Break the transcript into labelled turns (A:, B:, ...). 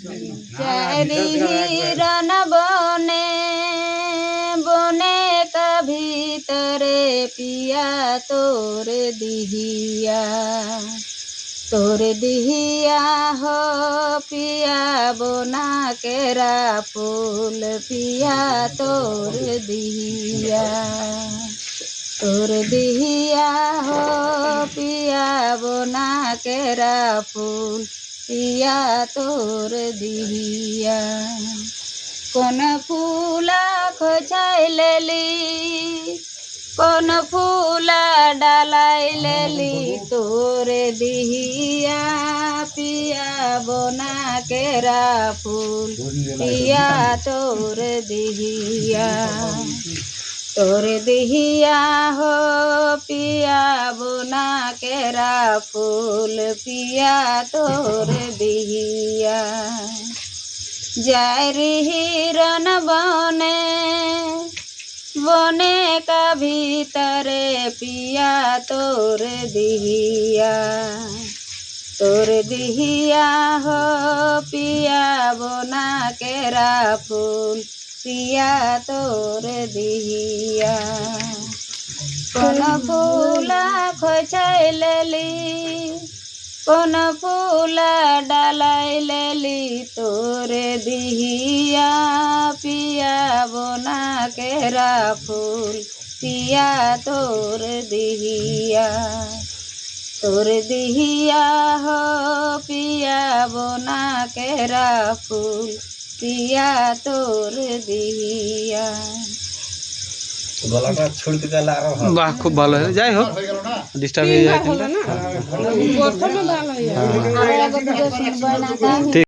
A: चारी हिरन बने बने का भीतरे पिया तोर दिहिया हो पिया बोना केरा फूल पिया तोर दिहिया हो पिया बोना केरा फूल पिया तोर दिहिया कौन फूला खोजाई लेली कौन फूला डालाई लेली तोर दिहिया पिया बोना केरा फूल पिया तोर दिहिया हो पिया बोना केरा फूल पिया तोर दिहिया जारी हिरन बने का भीतरे पिया तोर दिहिया हो पिया बोना केरा फूल पिया तोर दिहिया कौन फूला खोजाई लेली कौन फूला डालाई लेली तोर दिहिया पिया बोना केरा फूल पिया तोर दिहिया हो पिया बोना केरा फूल पिया तोर दिहिया
B: গলাটা ছড়তে গেলে আরো ভালো।
C: বাহ, খুব ভালো হয়। যাই হোক, ডিস্টার্ব হয়ে যায়।
A: প্রথমে ভালো হয়।